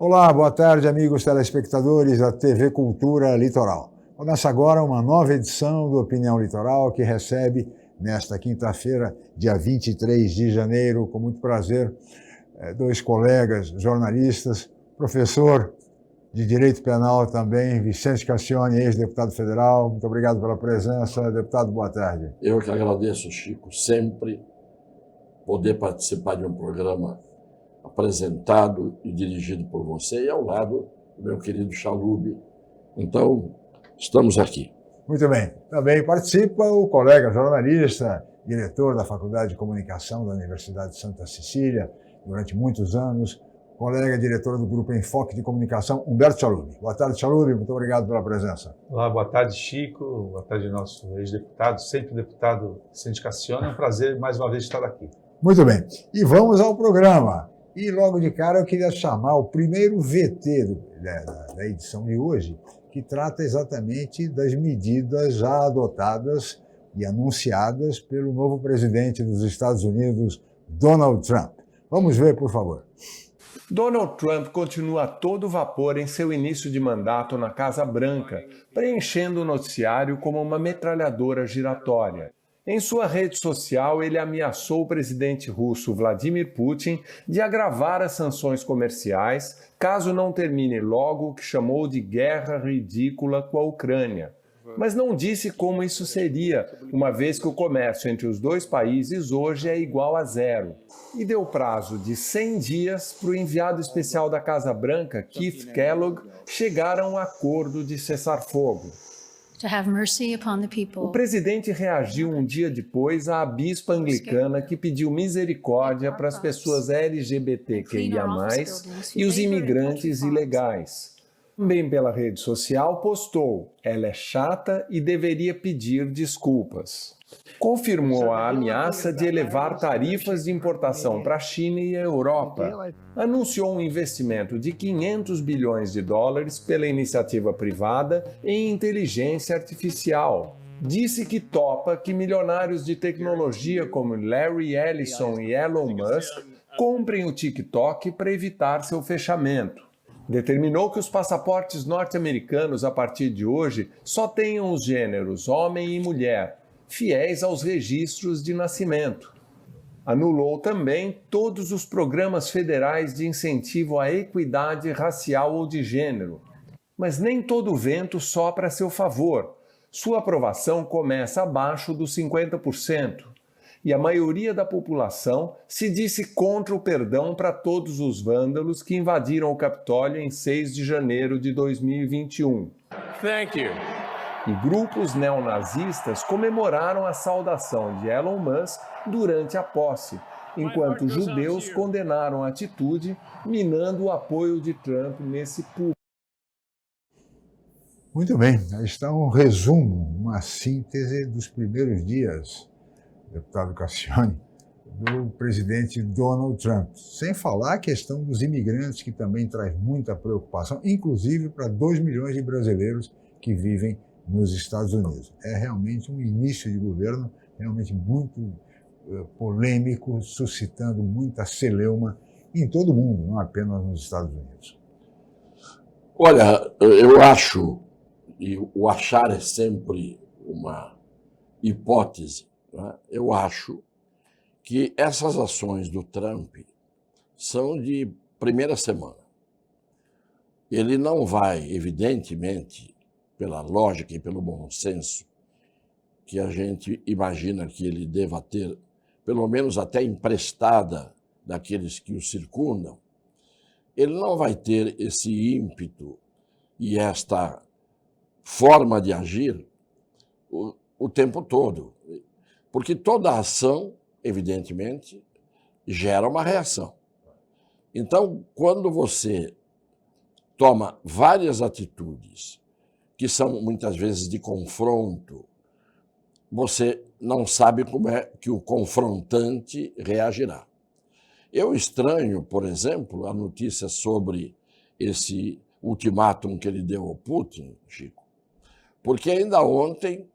Olá, boa tarde, amigos telespectadores da TV Cultura Litoral. Começa agora uma nova edição do Opinião Litoral, que recebe, nesta quinta-feira, dia 23 de janeiro, com muito prazer, dois colegas jornalistas, professor de Direito Penal também, Vicente Cassione, ex-deputado federal. Muito obrigado pela presença. Deputado, boa tarde. Eu que agradeço, Chico, sempre poder participar de um programa apresentado e dirigido por você e ao lado do meu querido Chalub. Então, estamos aqui. Muito bem. Também participa o colega jornalista, diretor da Faculdade de Comunicação da Universidade de Santa Cecília, durante muitos anos, colega diretor do Grupo Enfoque de Comunicação, Humberto Chalub. Boa tarde, Chalub. Muito obrigado pela presença. Olá, boa tarde, Chico. Boa tarde, nosso ex-deputado, sempre deputado Vicente Cassione. É um prazer, mais uma vez, estar aqui. Muito bem. E vamos ao programa. E logo de cara eu queria chamar o primeiro VT da edição de hoje, que trata exatamente das medidas já adotadas e anunciadas pelo novo presidente dos Estados Unidos, Donald Trump. Vamos ver, por favor. Donald Trump continua a todo vapor em seu início de mandato na Casa Branca, preenchendo o noticiário como uma metralhadora giratória. Em sua rede social, ele ameaçou o presidente russo Vladimir Putin de agravar as sanções comerciais caso não termine logo o que chamou de guerra ridícula com a Ucrânia. Mas não disse como isso seria, uma vez que o comércio entre os dois países hoje é igual a zero. E deu prazo de 100 dias para o enviado especial da Casa Branca, Keith Kellogg, chegar a um acordo de cessar-fogo. O presidente reagiu um dia depois à bispa anglicana que pediu misericórdia para as pessoas LGBTQIA+, e os imigrantes ilegais. Também pela rede social postou: ela é chata e deveria pedir desculpas. Confirmou a ameaça de elevar tarifas de importação para a China e a Europa. Anunciou um investimento de 500 bilhões de dólares pela iniciativa privada em inteligência artificial. Disse que topa que milionários de tecnologia como Larry Ellison e Elon Musk comprem o TikTok para evitar seu fechamento. Determinou que os passaportes norte-americanos, a partir de hoje, só tenham os gêneros homem e mulher, fiéis aos registros de nascimento. Anulou também todos os programas federais de incentivo à equidade racial ou de gênero. Mas nem todo vento sopra a seu favor. Sua aprovação começa abaixo dos 50%. E a maioria da população se disse contra o perdão para todos os vândalos que invadiram o Capitólio em 6 de janeiro de 2021. Thank you. E grupos neonazistas comemoraram a saudação de Elon Musk durante a posse, enquanto judeus condenaram a atitude, minando o apoio de Trump nesse público. Muito bem, aí está um resumo, uma síntese dos primeiros dias, deputado Cassione, do presidente Donald Trump. Sem falar a questão dos imigrantes, que também traz muita preocupação, inclusive para 2 milhões de brasileiros que vivem nos Estados Unidos. É realmente um início de governo realmente muito polêmico, suscitando muita celeuma em todo o mundo, não apenas nos Estados Unidos. Olha, eu acho, e o achar é sempre uma hipótese, né? Eu acho que essas ações do Trump são de primeira semana. Ele não vai, evidentemente, pela lógica e pelo bom senso, que a gente imagina que ele deva ter, pelo menos até emprestada daqueles que o circundam, ele não vai ter esse ímpeto e esta forma de agir o tempo todo. Porque toda ação, evidentemente, gera uma reação. Então, quando você toma várias atitudes que são muitas vezes de confronto, você não sabe como é que o confrontante reagirá. Eu estranho, por exemplo, a notícia sobre esse ultimátum que ele deu ao Putin, Chico, porque ainda ontem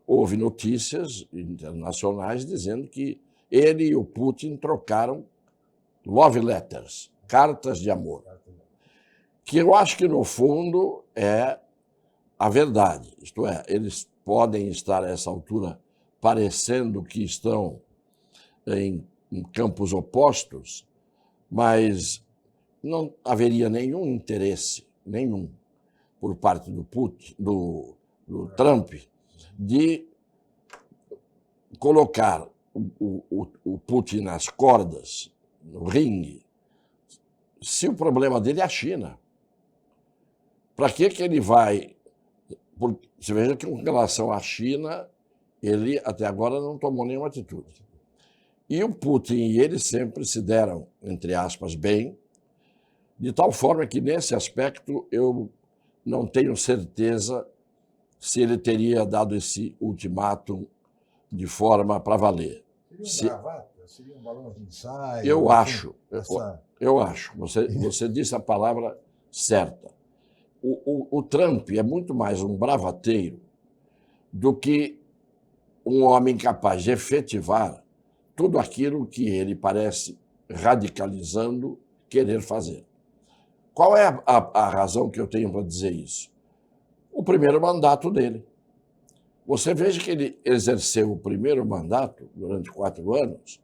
houve notícias internacionais dizendo que ele e o Putin trocaram love letters, cartas de amor. que eu acho que, no fundo, é a verdade. Isto é, eles podem estar, a essa altura, parecendo que estão em campos opostos, mas não haveria nenhum interesse, nenhum, por parte do Putin, do Trump, de colocar o Putin nas cordas, no ringue, se o problema dele é a China. Para que ele vai... Você veja que, com relação à China, ele até agora não tomou nenhuma atitude. E o Putin e ele sempre se deram, entre aspas, bem, de tal forma que, nesse aspecto, eu não tenho certeza se ele teria dado esse ultimátum de forma para valer. Seria um bravata? Seria um balão de ensaio? Eu acho. Essa... Eu acho. Você disse a palavra certa. O Trump é muito mais um bravateiro do que um homem capaz de efetivar tudo aquilo que ele parece, radicalizando, querer fazer. Qual é a razão que eu tenho para dizer isso? O primeiro mandato dele. Você veja que ele exerceu o primeiro mandato durante 4 anos,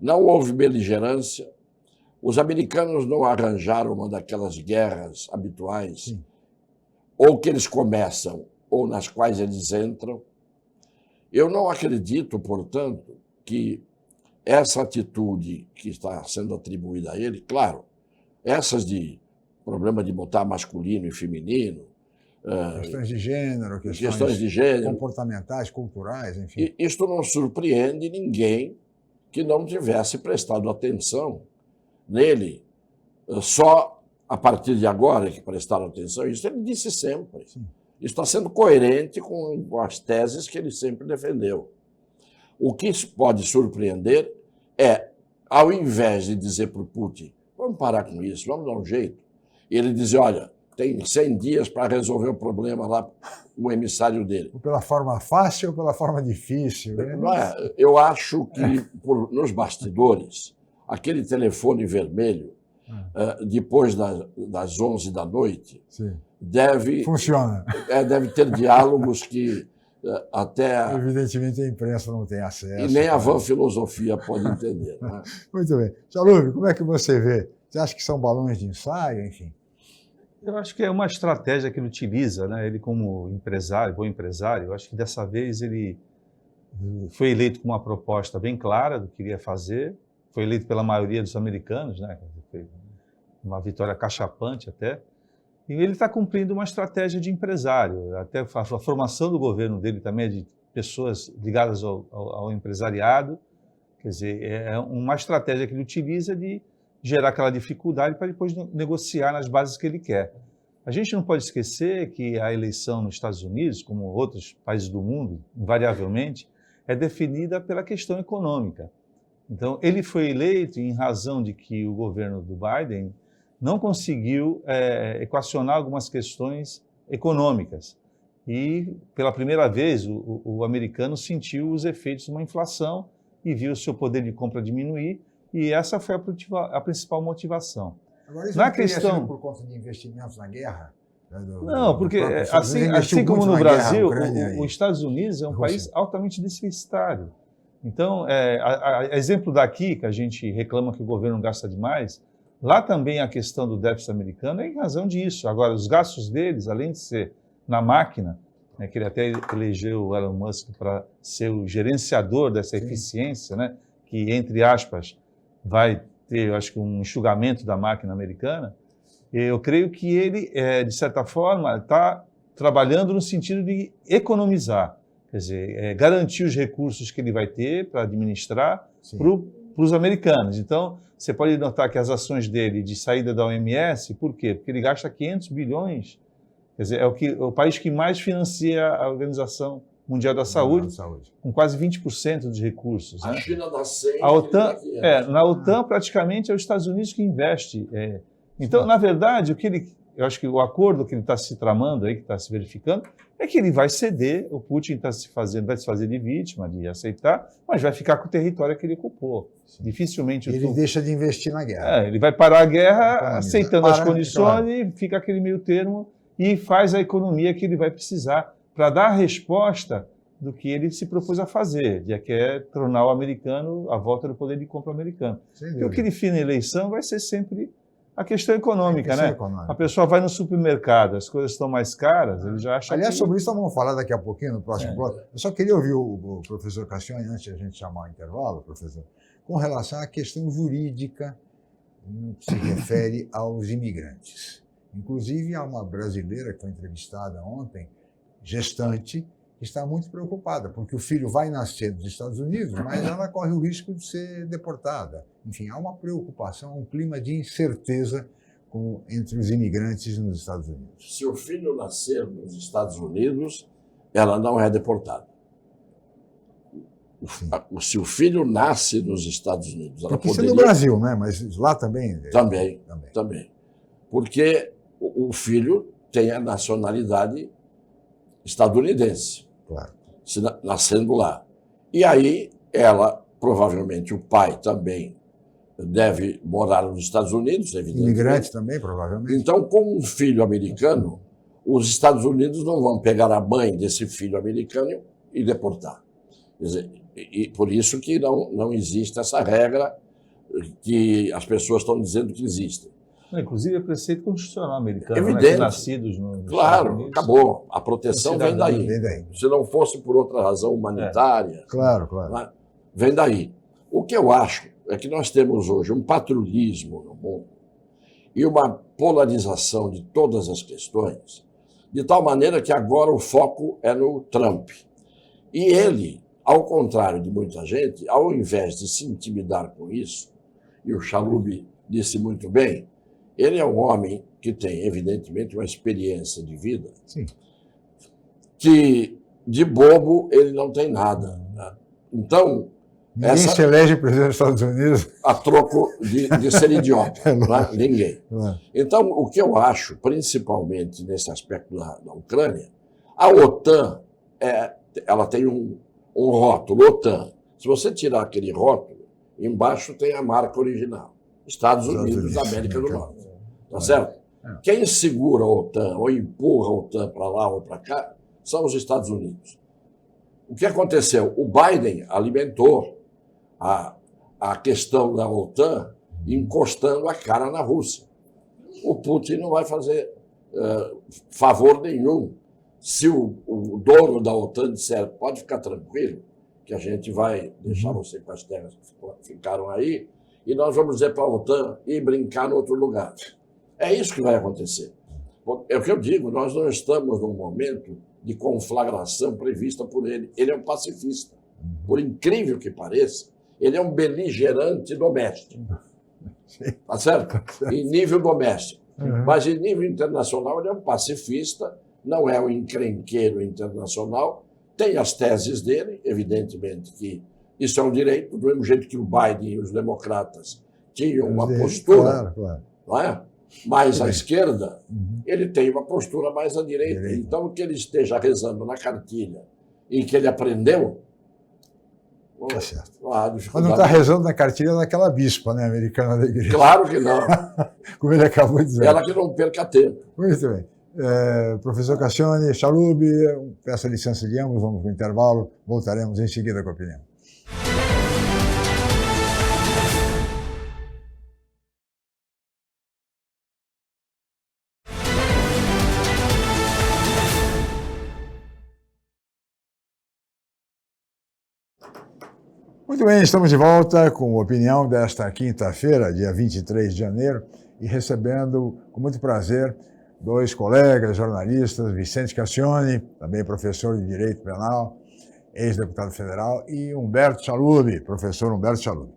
não houve beligerância, os americanos não arranjaram uma daquelas guerras habituais, Sim. ou que eles começam, ou nas quais eles entram. Eu não acredito, portanto, que essa atitude que está sendo atribuída a ele, claro, essas de problema de botar masculino e feminino, Questões de gênero, questões de gênero, comportamentais, culturais, enfim. e isto não surpreende ninguém que não tivesse prestado atenção nele. Só a partir de agora que prestaram atenção, isso ele disse sempre. Sim. Isso está sendo coerente com as teses que ele sempre defendeu. O que pode surpreender é, ao invés de dizer para o Putin, vamos parar com isso, vamos dar um jeito, ele dizer, olha, tem 100 dias para resolver o problema lá, o emissário dele. Ou pela forma fácil ou pela forma difícil. Né? Não é? Eu acho que, nos bastidores, aquele telefone vermelho, depois das 11 da noite, Sim. Funciona. Funciona. Deve ter diálogos que até... Evidentemente a imprensa não tem acesso. E nem a vã filosofia pode entender. Né? Muito bem. Salub, como é que você vê? Você acha que são balões de ensaio, enfim? Eu acho que é uma estratégia que ele utiliza, né? Ele como empresário, bom empresário, eu acho que dessa vez ele foi eleito com uma proposta bem clara do que queria fazer, foi eleito pela maioria dos americanos, né? Foi uma vitória cachapante até, e ele está cumprindo uma estratégia de empresário, até a formação do governo dele também é de pessoas ligadas ao empresariado, quer dizer, é uma estratégia que ele utiliza de gerar aquela dificuldade para depois negociar nas bases que ele quer. A gente não pode esquecer que a eleição nos Estados Unidos, como outros países do mundo, invariavelmente, é definida pela questão econômica. Então, ele foi eleito em razão de que o governo do Biden não conseguiu equacionar algumas questões econômicas. E, pela primeira vez, o americano sentiu os efeitos de uma inflação e viu o seu poder de compra diminuir, e essa foi a principal motivação. Agora, isso na não teria questão sido por conta de investimentos na guerra? Não, porque assim como no Brasil, os Estados Unidos é um país altamente deficitário. Então, exemplo daqui, que a gente reclama que o governo gasta demais, lá também a questão do déficit americano é em razão disso. Agora, os gastos deles, além de ser na máquina, né, que ele até elegeu o Elon Musk para ser o gerenciador dessa eficiência, né, que, entre aspas, vai ter, eu acho que, um enxugamento da máquina americana, eu creio que ele, de certa forma, está trabalhando no sentido de economizar, quer dizer, garantir os recursos que ele vai ter para administrar para os americanos. Então, você pode notar que as ações dele de saída da OMS, por quê? Porque ele gasta 500 bilhões, quer dizer, é o país que mais financia a Organização Mundial da Saúde, com quase 20% dos recursos. A China dá 100%. A OTAN, na OTAN, praticamente, é os Estados Unidos que investe. Então, na verdade, o que ele eu acho que o acordo que ele está se tramando aí, que está se verificando, é que ele vai ceder, o Putin vai se fazer de vítima, de aceitar, mas vai ficar com o território que ele ocupou. Dificilmente... Ele deixa de investir na guerra. Ele vai parar a guerra aceitando as condições, claro. E fica aquele meio termo e faz a economia que ele vai precisar para dar a resposta do que ele se propôs a fazer, que é tornar o americano a volta do poder de compra americano. E o que define a eleição vai ser sempre a questão econômica, né? A pessoa vai no supermercado, as coisas estão mais caras, ele já acha Aliás, que... sobre isso nós vamos falar daqui a pouquinho, no próximo bloco. Eu só queria ouvir o professor Cassione, antes de a gente chamar o intervalo, professor, com relação à questão jurídica no que se refere aos imigrantes. Inclusive, há uma brasileira que foi entrevistada ontem, gestante, que está muito preocupada, porque o filho vai nascer nos Estados Unidos, mas ela corre o risco de ser deportada. Enfim, há uma preocupação, um clima de incerteza entre os imigrantes nos Estados Unidos. Se o filho nascer nos Estados Unidos, ela não é deportada. Se o filho nasce nos Estados Unidos, ela porque poderia... isso é no Brasil, né? Mas lá também? Também. Porque o filho tem a nacionalidade estadunidense, claro, nascendo lá. E aí ela, provavelmente o pai também deve morar nos Estados Unidos, evidentemente. Imigrante também, provavelmente. Então, com um filho americano, os Estados Unidos não vão pegar a mãe desse filho americano e deportar. Quer dizer, e por isso que não existe essa regra que as pessoas estão dizendo que existe. Inclusive é preceito constitucional americano, evidente, né? Nascidos nos claro, Estados Unidos, acabou. A proteção vem daí. Vem daí. Se não fosse por outra razão humanitária, Claro. né? Vem daí. O que eu acho é que nós temos hoje um patrulhismo no mundo e uma polarização de todas as questões, de tal maneira que agora o foco é no Trump. E ele, ao contrário de muita gente, ao invés de se intimidar com isso, e o Chalub disse muito bem, ele é um homem que tem, evidentemente, uma experiência de vida. Sim. Que de bobo ele não tem nada. Né? Então, ninguém se elege presidente dos Estados Unidos a troco de ser idiota. Né? Ninguém. Então, o que eu acho, principalmente nesse aspecto da Ucrânia, a OTAN, ela tem um rótulo, OTAN. Se você tirar aquele rótulo, embaixo tem a marca original. Estados Unidos da América do Norte. Tá certo? Quem segura a OTAN ou empurra a OTAN para lá ou para cá são os Estados Unidos. O que aconteceu? O Biden alimentou a questão da OTAN encostando a cara na Rússia. O Putin não vai fazer favor nenhum. Se o dono da OTAN disser, pode ficar tranquilo, que a gente vai deixar você com as terras que ficaram aí, e nós vamos dizer para a OTAN ir brincar em outro lugar. É isso que vai acontecer. É o que eu digo, nós não estamos num momento de conflagração prevista por ele. Ele é um pacifista. Por incrível que pareça, ele é um beligerante doméstico. Tá certo? Em nível doméstico. Mas em nível internacional ele é um pacifista, não é um encrenqueiro internacional, tem as teses dele, evidentemente que isso é um direito, do mesmo jeito que o Biden e os democratas tinham uma postura, não é? Mais à esquerda, ele tem uma postura mais à direita. Então, que ele esteja rezando na cartilha e que ele aprendeu... Tá certo. Mas não está rezando na cartilha daquela bispa, né, americana da igreja. Claro que não. Como ele acabou de dizer. Ela que não perca tempo. Muito bem. Professor Cassione, Chalub, peço a licença de ambos, vamos para o intervalo, voltaremos em seguida com a opinião. Muito bem, estamos de volta com a opinião desta quinta-feira, dia 23 de janeiro, e recebendo com muito prazer dois colegas jornalistas, Vicente Cassione, também professor de Direito Penal, ex-deputado federal, e Humberto Chalub, professor Humberto Chalub.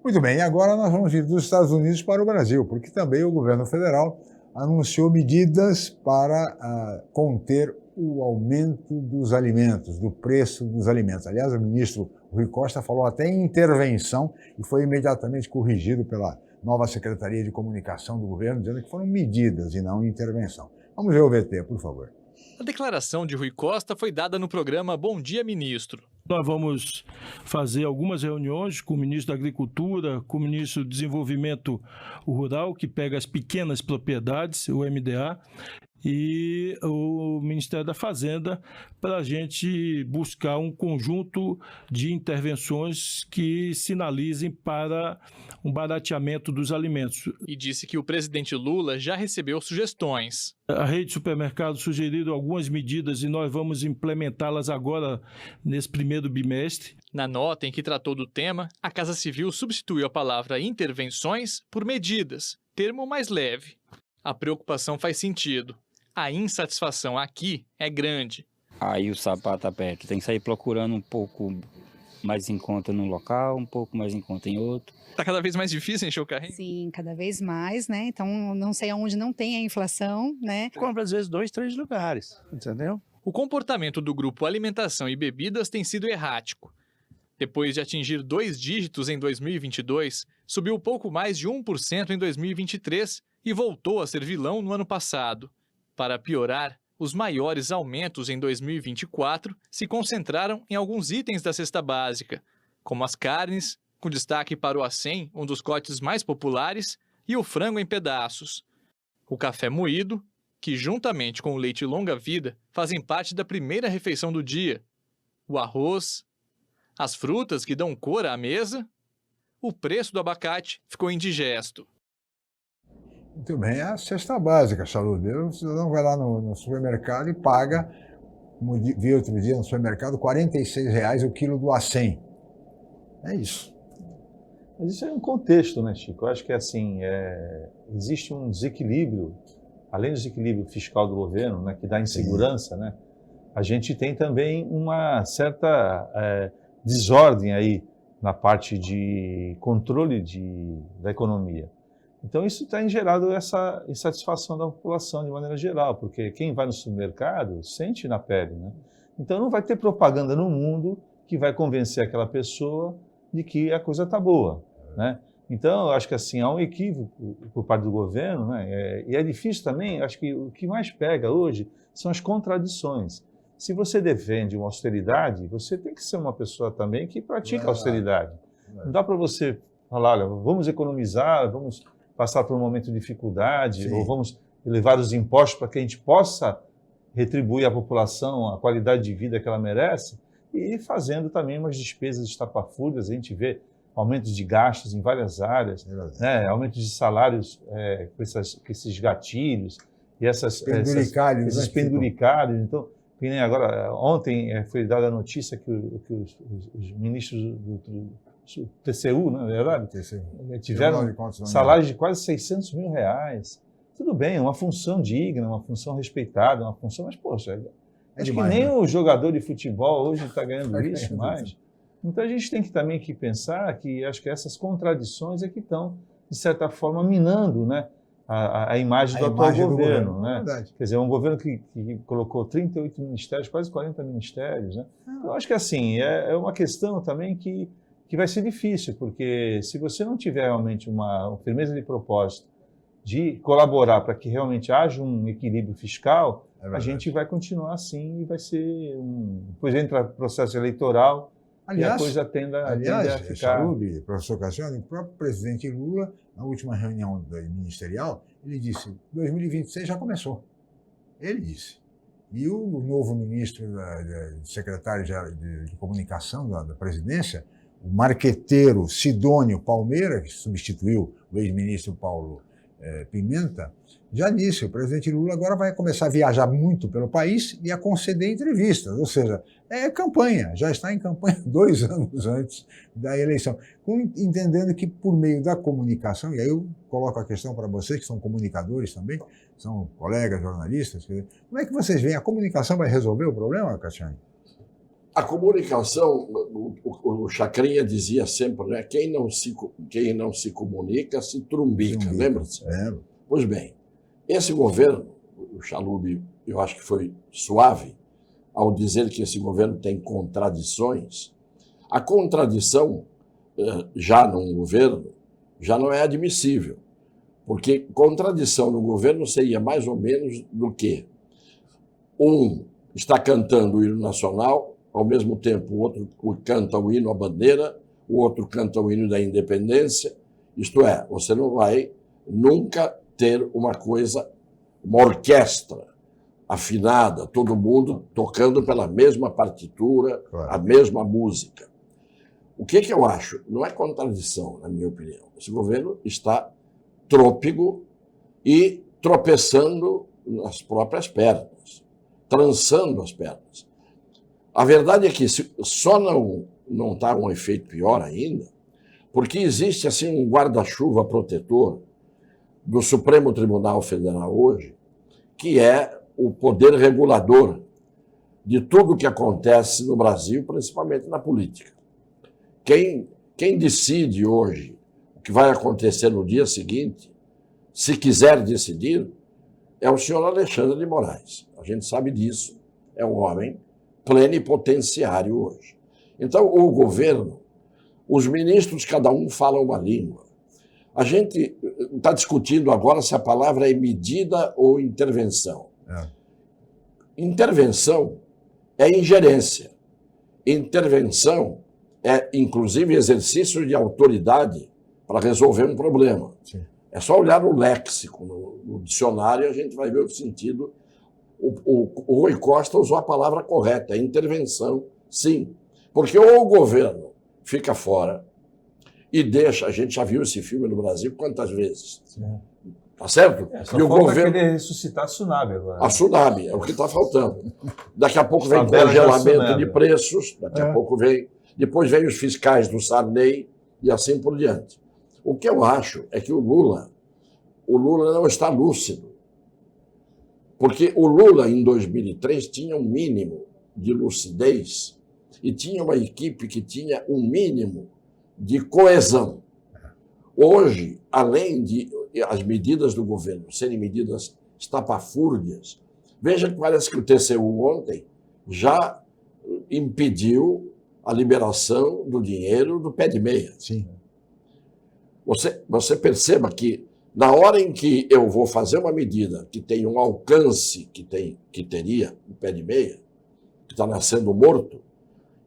Muito bem, e agora nós vamos ir dos Estados Unidos para o Brasil, porque também o governo federal anunciou medidas para conter o aumento dos alimentos, do preço dos alimentos. Aliás, o ministro Rui Costa falou até em intervenção e foi imediatamente corrigido pela nova Secretaria de Comunicação do governo, dizendo que foram medidas e não intervenção. Vamos ver o VT, por favor. A declaração de Rui Costa foi dada no programa Bom Dia Ministro. Nós vamos fazer algumas reuniões com o ministro da Agricultura, com o ministro do Desenvolvimento Rural, que pega as pequenas propriedades, o MDA, e o Ministério da Fazenda, para a gente buscar um conjunto de intervenções que sinalizem para um barateamento dos alimentos. E disse que o presidente Lula já recebeu sugestões. A rede de supermercados sugeriu algumas medidas e nós vamos implementá-las agora nesse primeiro bimestre. Na nota em que tratou do tema, a Casa Civil substituiu a palavra intervenções por medidas, termo mais leve. A preocupação faz sentido. A insatisfação aqui é grande. Aí o sapato aperta, tem que sair procurando um pouco mais em conta num local, um pouco mais em conta em outro. Tá cada vez mais difícil encher o carrinho? Sim, cada vez mais, né? Então, não sei aonde não tem a inflação, né? Compra às vezes 2, 3 lugares, entendeu? O comportamento do grupo Alimentação e Bebidas tem sido errático. Depois de atingir 2 dígitos em 2022, subiu pouco mais de 1% em 2023 e voltou a ser vilão no ano passado. Para piorar, os maiores aumentos em 2024 se concentraram em alguns itens da cesta básica, como as carnes, com destaque para o acém, um dos cortes mais populares, e o frango em pedaços. O café moído, que juntamente com o leite longa-vida fazem parte da primeira refeição do dia. O arroz, as frutas que dão cor à mesa. O preço do abacate ficou indigesto. Muito bem, é a cesta básica, Chalubi. O cidadão vai lá no supermercado e paga, como vi outro dia no supermercado, R$ 46,00 o quilo do acém. É isso. Mas isso é um contexto, né, Chico? Eu acho que assim, existe um desequilíbrio, além do desequilíbrio fiscal do governo, né, que dá insegurança, né, a gente tem também uma certa desordem aí na parte de controle da economia. Então isso tem gerado essa insatisfação da população de maneira geral, porque quem vai no supermercado sente na pele, né? Então não vai ter propaganda no mundo que vai convencer aquela pessoa de que a coisa está boa, né? Então eu acho que assim há um equívoco por parte do governo, né? E é difícil também. Acho que o que mais pega hoje são as contradições. Se você defende uma austeridade, você tem que ser uma pessoa também que pratica austeridade. Não dá para você falar, olha, vamos economizar, vamos passar por um momento de dificuldade, ou vamos elevar os impostos para que a gente possa retribuir à população a qualidade de vida que ela merece, e fazendo também umas despesas estapafúrdias. A gente vê aumentos de gastos em várias áreas, né? Aumentos de salários com esses gatilhos e esses penduricalhos. Então, que nem agora, ontem foi dada a notícia que os ministros do TCU, na verdade, tiveram salários de quase R$600 mil. Tudo bem, uma função digna, uma função respeitada, uma função, mas, poxa, acho que nem o jogador de futebol hoje está ganhando isso mais. Então, a gente tem que também pensar que acho que essas contradições é que estão, de certa forma, minando, né, a imagem do atual governo. Né? Quer dizer, um governo que colocou 38 ministérios, quase 40 ministérios. Né? Eu acho que, assim, é uma questão também que vai ser difícil, porque se você não tiver realmente uma firmeza de propósito de colaborar para que realmente haja um equilíbrio fiscal, a gente vai continuar assim e vai ser depois entra processo eleitoral. Aliás, e a coisa tende a ficar... Chalubi, professor Cassiano, o próprio presidente Lula, na última reunião ministerial, ele disse: 2026 já começou. Ele disse. E o novo ministro, secretário de comunicação da presidência, o marqueteiro Sidônio Palmeira, que substituiu o ex-ministro Paulo Pimenta, já disse: o presidente Lula agora vai começar a viajar muito pelo país e a conceder entrevistas, ou seja, é campanha, já está em campanha 2 anos antes da eleição, entendendo que por meio da comunicação, e aí eu coloco a questão para vocês que são comunicadores também, são colegas jornalistas, como é que vocês veem? A comunicação vai resolver o problema, Cassiano? A comunicação, o Chacrinha dizia sempre, né? Quem não se comunica se trumbica, lembra-se? Pois bem, esse governo, o Chalubi, eu acho que foi suave ao dizer que esse governo tem contradições. A contradição, já num governo, já não é admissível. Porque contradição no governo seria mais ou menos do que um está cantando o hino nacional, ao mesmo tempo o outro canta o hino à bandeira, o outro canta o hino da independência. Isto é, você não vai nunca ter uma coisa, uma orquestra afinada, todo mundo tocando pela mesma partitura, Claro. a mesma música. O que eu acho? Não é contradição, na minha opinião. Esse governo está trôpego e tropeçando nas próprias pernas, trançando as pernas. A verdade é que só não está um efeito pior ainda, porque existe assim um guarda-chuva protetor do Supremo Tribunal Federal hoje, que é o poder regulador de tudo que acontece no Brasil, principalmente na política. Quem decide hoje o que vai acontecer no dia seguinte, se quiser decidir, é o senhor Alexandre de Moraes. A gente sabe disso, é um homem plenipotenciário hoje. Então, o governo, os ministros, cada um fala uma língua. A gente está discutindo agora se a palavra é medida ou intervenção. Intervenção é ingerência. Intervenção é, inclusive, exercício de autoridade para resolver um problema. Sim. É só olhar no léxico, no dicionário, e a gente vai ver o sentido. O Rui Costa usou a palavra correta, é intervenção, sim. Porque ou o governo fica fora e deixa, a gente já viu esse filme no Brasil quantas vezes, tá certo? Só E o falta governo querer ressuscitar a tsunami agora. a tsunami, é o que está faltando. Daqui a pouco vem Tabela da congelamento tsunami. de preços, daqui a pouco vem. Depois vem os fiscais do Sarney e assim por diante. O que eu acho é que o Lula não está lúcido. Porque o Lula, em 2003, tinha um mínimo de lucidez e tinha uma equipe que tinha um mínimo de coesão. Hoje, além de as medidas do governo serem medidas estapafúrdias, veja que parece que o TCU ontem já impediu a liberação do dinheiro do pé de meia. Sim. Você perceba que, na hora em que eu vou fazer uma medida que tem um alcance que teria o pé de meia, que está nascendo morto,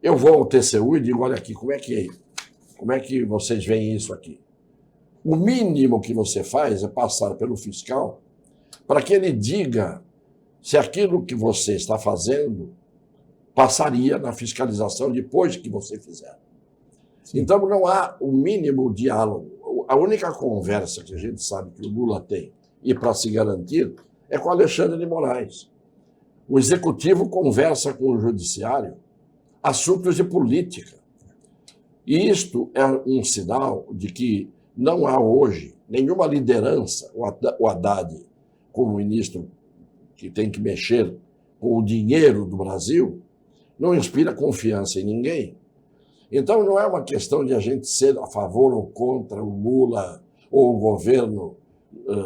eu vou ao TCU e digo, olha aqui, como é que vocês veem isso aqui? O mínimo que você faz é passar pelo fiscal para que ele diga se aquilo que você está fazendo passaria na fiscalização depois que você fizer. Sim. Então não há o mínimo diálogo. A única conversa que a gente sabe que o Lula tem, e para se garantir, é com Alexandre de Moraes. O executivo conversa com o judiciário assuntos de política. E isto é um sinal de que não há hoje nenhuma liderança, o Haddad, como ministro que tem que mexer com o dinheiro do Brasil, não inspira confiança em ninguém. Então não é uma questão de a gente ser a favor ou contra o Lula ou o governo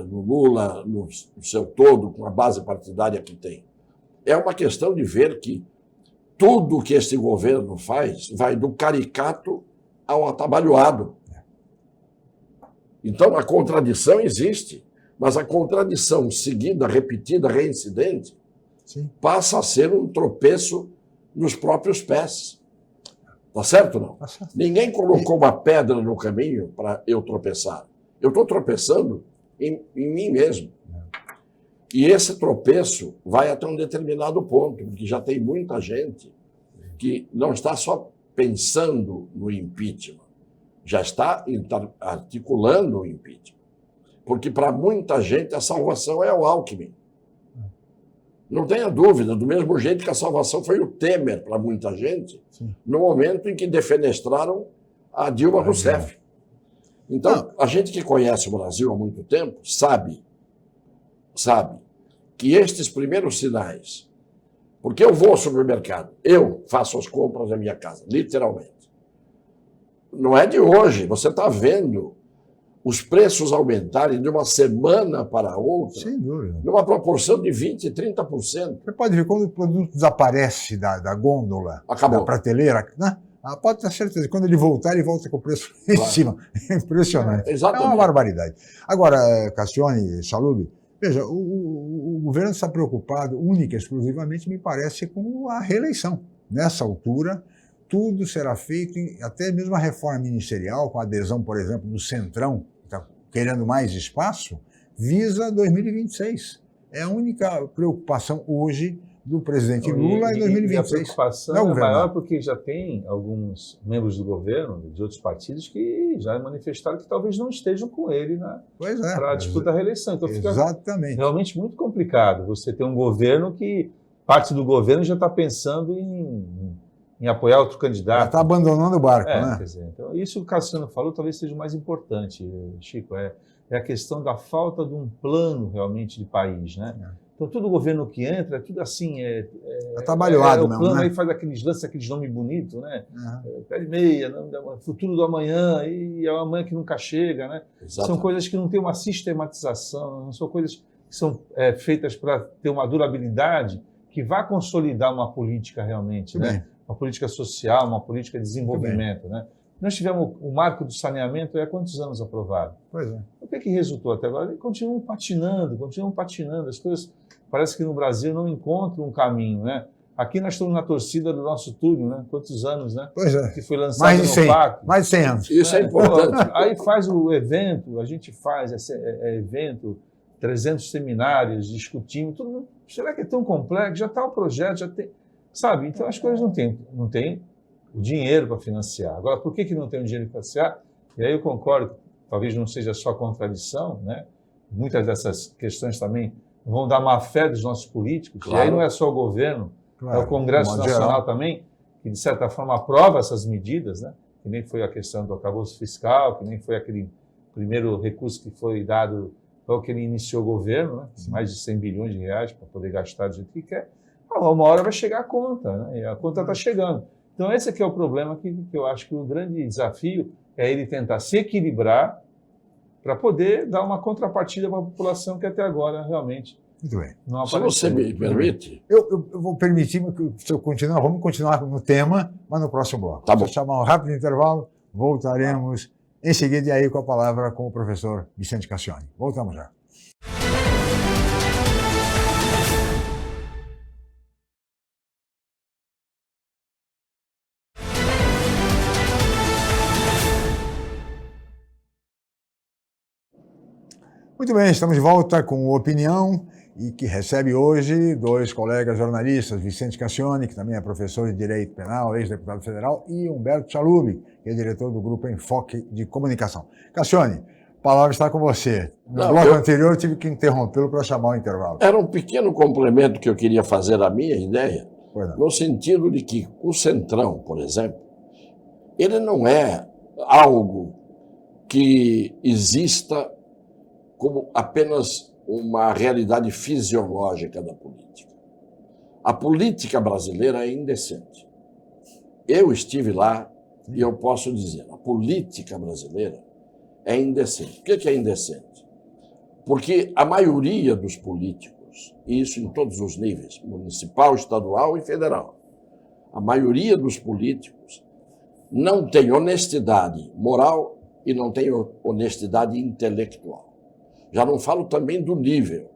do Lula no seu todo, com a base partidária que tem. É uma questão de ver que tudo que este governo faz vai do caricato ao atabalhoado. Então a contradição existe, mas a contradição seguida, repetida, reincidente, Sim. passa a ser um tropeço nos próprios pés. Tá certo ou não? Tá certo. Ninguém colocou uma pedra no caminho para eu tropeçar. Eu estou tropeçando em mim mesmo. E esse tropeço vai até um determinado ponto, porque já tem muita gente que não está só pensando no impeachment, já está articulando o impeachment. Porque para muita gente a salvação é o Alckmin. Não tenha dúvida, do mesmo jeito que a salvação foi o Temer para muita gente, Sim. no momento em que defenestraram a Dilma Rousseff. Então, a gente que conhece o Brasil há muito tempo sabe que estes primeiros sinais, porque eu vou ao supermercado, eu faço as compras da minha casa, literalmente. Não é de hoje, você está vendo os preços aumentarem de uma semana para outra, Sem dúvida. numa proporção de 20%, 30%. Você pode ver, quando o produto desaparece da gôndola, Acabou. da prateleira, né? Pode ter certeza, quando ele voltar, ele volta com o preço em cima. Impressionante. Exatamente. É uma barbaridade. Agora, Cassione, Chalub, veja, o governo está preocupado única e exclusivamente, me parece, com a reeleição. Nessa altura, tudo será feito, até mesmo a reforma ministerial, com a adesão, por exemplo, do Centrão, que está querendo mais espaço, visa 2026. É a única preocupação hoje do presidente Lula em 2026. E a preocupação é maior porque já tem alguns membros do governo, de outros partidos, que já manifestaram que talvez não estejam com ele para a disputa da reeleição. Então fica realmente muito complicado você ter um governo que, parte do governo já está pensando em apoiar outro candidato. Já está abandonando o barco, né? Quer dizer, então, isso que o Cassiano falou talvez seja o mais importante, Chico, é a questão da falta de um plano realmente de país, né? Então, todo governo que entra, é tudo assim, trabalhado o plano, né? aí faz aqueles nomes bonitos, né? Pé de meia, futuro do amanhã, e é o amanhã que nunca chega, né? Exato. São coisas que não têm uma sistematização, não são coisas que são feitas para ter uma durabilidade que vá consolidar uma política realmente, né? Uma política social, uma política de desenvolvimento, né? Nós tivemos o marco do saneamento há quantos anos aprovado? Pois é. O que resultou até agora? Continuam patinando. As coisas parece que no Brasil não encontram um caminho, né? Aqui nós estamos na torcida do nosso túnel, né? Quantos anos, né? Pois é. Que foi lançado no PAC. Mais de 100 anos. Isso é importante. Aí faz o evento, a gente faz evento, 300 seminários, discutimos, tudo. Será que é tão complexo? Já está o projeto, já tem... Sabe? Então as coisas não tem o dinheiro para financiar. Agora, por que não tem o dinheiro para financiar? E aí eu concordo, talvez não seja só contradição, né? Muitas dessas questões também vão dar má fé dos nossos políticos, claro. E aí não é só o governo, é o Congresso Nacional também, que de certa forma aprova essas medidas, né? Que nem foi a questão do arcabouço fiscal, que nem foi aquele primeiro recurso que foi dado logo que ele iniciou o governo, né? Mais de 100 bilhões de reais para poder gastar do jeito que quer. Uma hora vai chegar a conta, né? E a conta está chegando. Então, esse aqui é o problema que eu acho que o grande desafio é ele tentar se equilibrar para poder dar uma contrapartida para a população que até agora realmente não apareceu. Se você me permite... Eu vou permitir que se eu continuar, vamos continuar no tema, mas no próximo bloco. Tá bom. Vou chamar um rápido intervalo, voltaremos em seguida e aí com a palavra com o professor Vicente Cassione. Voltamos já. Muito bem, estamos de volta com Opinião e que recebe hoje dois colegas jornalistas, Vicente Cassione, que também é professor de Direito Penal, ex-deputado federal, e Humberto Chalub, que é diretor do Grupo Enfoque de Comunicação. Cassione, a palavra está com você. No bloco anterior eu tive que interrompê-lo para chamar o intervalo. Era um pequeno complemento que eu queria fazer à minha ideia, no sentido de que o Centrão, por exemplo, ele não é algo que exista como apenas uma realidade fisiológica da política. A política brasileira é indecente. Eu estive lá e eu posso dizer, a política brasileira é indecente. Por que é indecente? Porque a maioria dos políticos, e isso em todos os níveis, municipal, estadual e federal, a maioria dos políticos não tem honestidade moral e não tem honestidade intelectual. Já não falo também do nível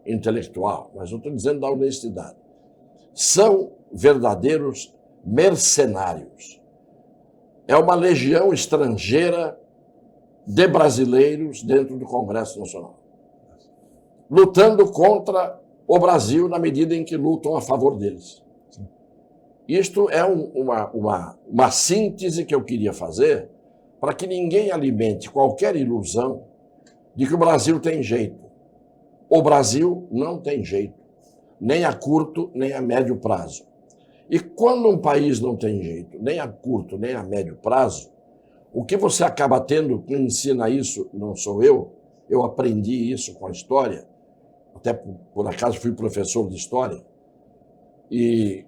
intelectual, mas eu estou dizendo da honestidade. São verdadeiros mercenários. É uma legião estrangeira de brasileiros dentro do Congresso Nacional, lutando contra o Brasil na medida em que lutam a favor deles. Isto é uma síntese que eu queria fazer para que ninguém alimente qualquer ilusão de que o Brasil tem jeito. O Brasil não tem jeito, nem a curto, nem a médio prazo. E quando um país não tem jeito, nem a curto, nem a médio prazo, o que você acaba tendo, quem ensina isso não sou eu aprendi isso com a história, até por acaso fui professor de história, e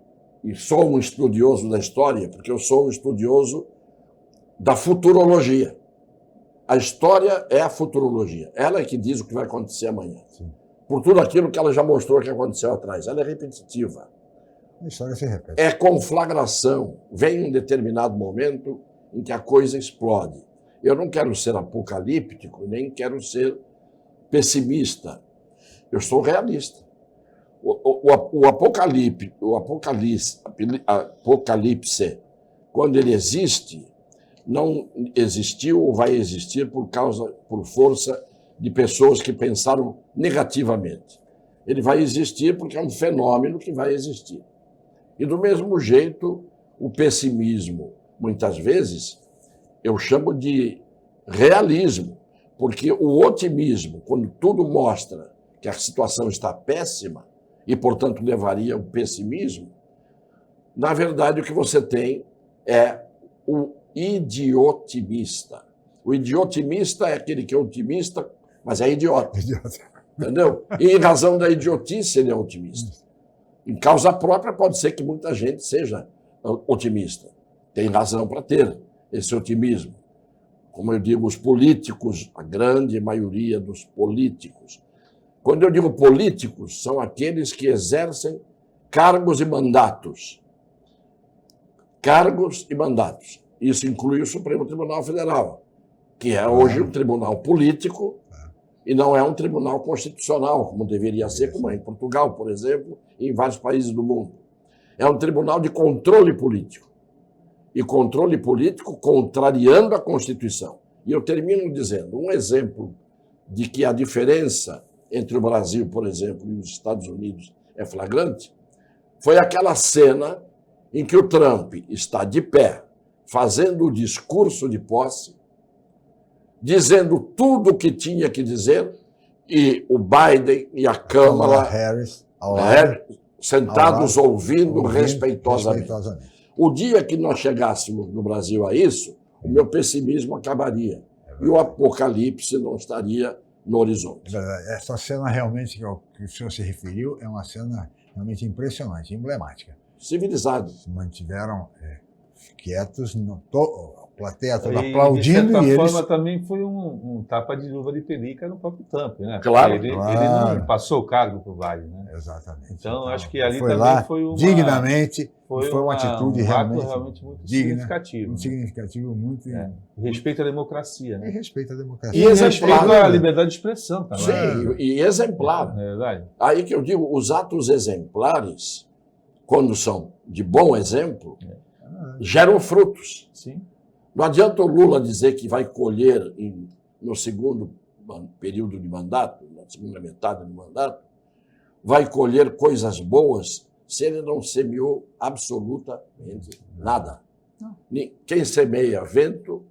sou um estudioso da história, porque eu sou um estudioso da futurologia. A história é a futurologia. Ela é que diz o que vai acontecer amanhã. Sim. Por tudo aquilo que ela já mostrou que aconteceu atrás. Ela é repetitiva. A história se repete. É conflagração. Vem um determinado momento em que a coisa explode. Eu não quero ser apocalíptico, nem quero ser pessimista. Eu sou realista. O apocalipse, quando ele existe, não existiu ou vai existir por força de pessoas que pensaram negativamente. Ele vai existir porque é um fenômeno que vai existir. E do mesmo jeito, o pessimismo, muitas vezes, eu chamo de realismo, porque o otimismo, quando tudo mostra que a situação está péssima e, portanto, levaria ao pessimismo, na verdade o que você tem é o idiotimista. O idiotimista é aquele que é otimista, mas é idiota. Entendeu? E em razão da idiotice ele é otimista. Em causa própria pode ser que muita gente seja otimista. Tem razão para ter esse otimismo. Como eu digo, os políticos, a grande maioria dos políticos. Quando eu digo políticos, são aqueles que exercem cargos e mandatos. Cargos e mandatos. Isso inclui o Supremo Tribunal Federal, que é hoje um tribunal político e não é um tribunal constitucional, como deveria ser, como é em Portugal, por exemplo, e em vários países do mundo. É um tribunal de controle político. E controle político contrariando a Constituição. E eu termino dizendo, um exemplo de que a diferença entre o Brasil, por exemplo, e os Estados Unidos é flagrante, foi aquela cena em que o Trump está de pé, fazendo o discurso de posse, dizendo tudo o que tinha que dizer, e o Biden e a Câmara Harris, sentados ouvindo respeitosamente. O dia que nós chegássemos no Brasil a isso, o meu pessimismo acabaria. E o apocalipse não estaria no horizonte. Essa cena realmente que o senhor se referiu é uma cena realmente impressionante, emblemática. Civilizado. Se mantiveram quietos, a plateia toda aplaudindo. De certa e forma, eles... também foi um tapa de luva de pelica no próprio Trump, né? Claro. Ele não passou o cargo para o Biden, né? Exatamente. Então, acho que ali foi também lá, foi uma... dignamente, foi uma atitude realmente muito digna, significativo. Muito significativo, muito... Respeito à democracia, né? E respeito à democracia. E exemplar à liberdade de expressão também. Sim, e exemplar. É verdade. Aí que eu digo, os atos exemplares, quando são de bom exemplo, geram frutos. Sim. Não adianta o Lula dizer que vai colher no segundo período de mandato, na segunda metade do mandato, vai colher coisas boas se ele não semeou absolutamente nada. Quem semeia vento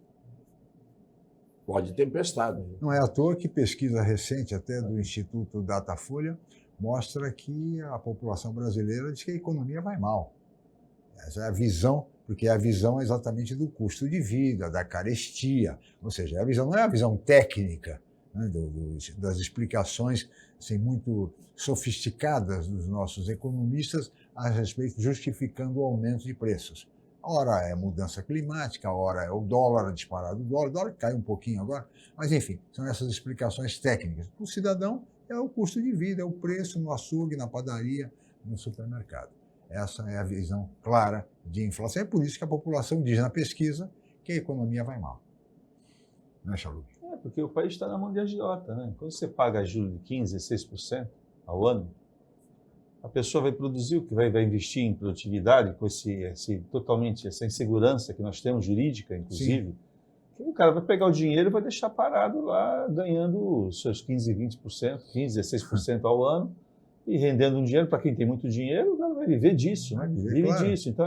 pode tempestade. Não é à toa que pesquisa recente até do Instituto Datafolha mostra que a população brasileira diz que a economia vai mal. Essa é a visão, porque a visão é exatamente do custo de vida, da carestia. Ou seja, a visão não é a visão técnica, né, das explicações assim, muito sofisticadas dos nossos economistas a respeito, justificando o aumento de preços. Ora é mudança climática, ora é o dólar, a disparada do dólar, o dólar cai um pouquinho agora, mas enfim, são essas explicações técnicas. Para o cidadão é o custo de vida, é o preço no açougue, na padaria, no supermercado. Essa é a visão clara de inflação. É por isso que a população diz na pesquisa que a economia vai mal. Não é, Chalup? É, porque o país está na mão de agiota, né? Quando você paga juros de 15%, 16% ao ano, a pessoa vai produzir o que vai investir em produtividade com totalmente essa insegurança que nós temos, jurídica, inclusive. O cara vai pegar o dinheiro e vai deixar parado lá, ganhando os seus 15%, 20%, 15%, 16% ao ano, e rendendo um dinheiro. Para quem tem muito dinheiro, o cara vai viver disso, né? Vive disso. Então,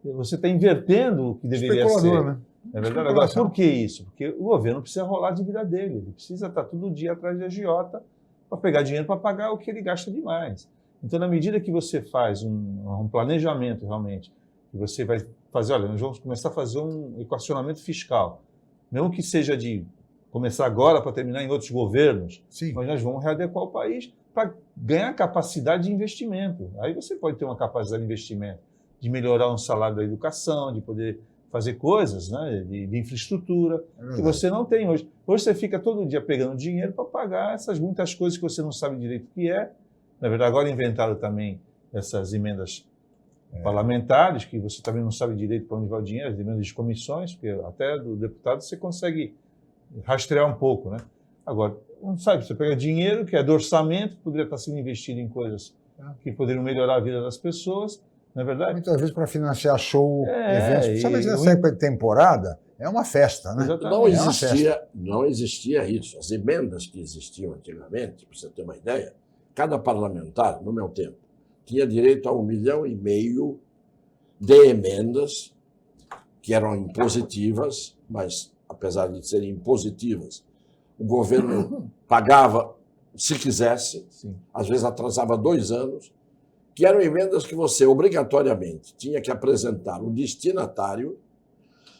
você está invertendo o que deveria ser. Né? É verdade. Agora, por que isso? Porque o governo precisa rolar a dívida dele. Ele precisa estar todo dia atrás de agiota para pegar dinheiro para pagar o que ele gasta demais. Então, na medida que você faz um planejamento realmente, que você vai fazer, olha, nós vamos começar a fazer um equacionamento fiscal, mesmo que seja de começar agora para terminar em outros governos, mas nós vamos readequar o país para ganhar capacidade de investimento. Aí você pode ter uma capacidade de investimento, de melhorar um salário da educação, de poder fazer coisas, né, de infraestrutura, que você não tem hoje. Hoje você fica todo dia pegando dinheiro para pagar essas muitas coisas que você não sabe direito o que é. Na verdade, agora inventaram também essas emendas parlamentares, que você também não sabe direito para onde vai o dinheiro, as demandas de comissões, porque até do deputado você consegue rastrear um pouco, né? Agora, não sabe, você pega dinheiro que é do orçamento, poderia estar sendo investido em coisas que poderiam melhorar a vida das pessoas, não é verdade? Muitas vezes para financiar show, eventos. e- Sabe, nessa época de temporada, é uma festa, né? Exatamente. Não existia isso. As emendas que existiam antigamente, para você ter uma ideia, cada parlamentar, no meu tempo, tinha direito a 1,5 milhão de emendas que eram impositivas, mas, apesar de serem impositivas, o governo pagava se quisesse, às vezes atrasava 2 anos, que eram emendas que você obrigatoriamente tinha que apresentar o destinatário,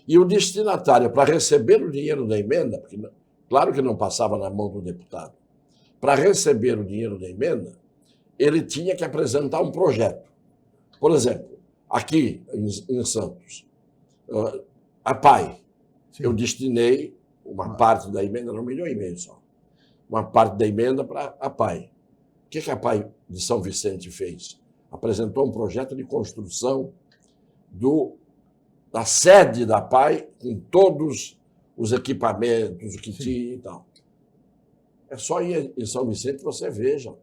e o destinatário, para receber o dinheiro da emenda, porque claro que não passava na mão do deputado, para receber o dinheiro da emenda, ele tinha que apresentar um projeto. Por exemplo, aqui em Santos, a PAI, eu destinei uma parte da emenda, era 1,5 milhão só, uma parte da emenda para a PAI. O que a PAI de São Vicente fez? Apresentou um projeto de construção da sede da PAI, com todos os equipamentos, o que tinha e tal. É só ir em São Vicente que você veja.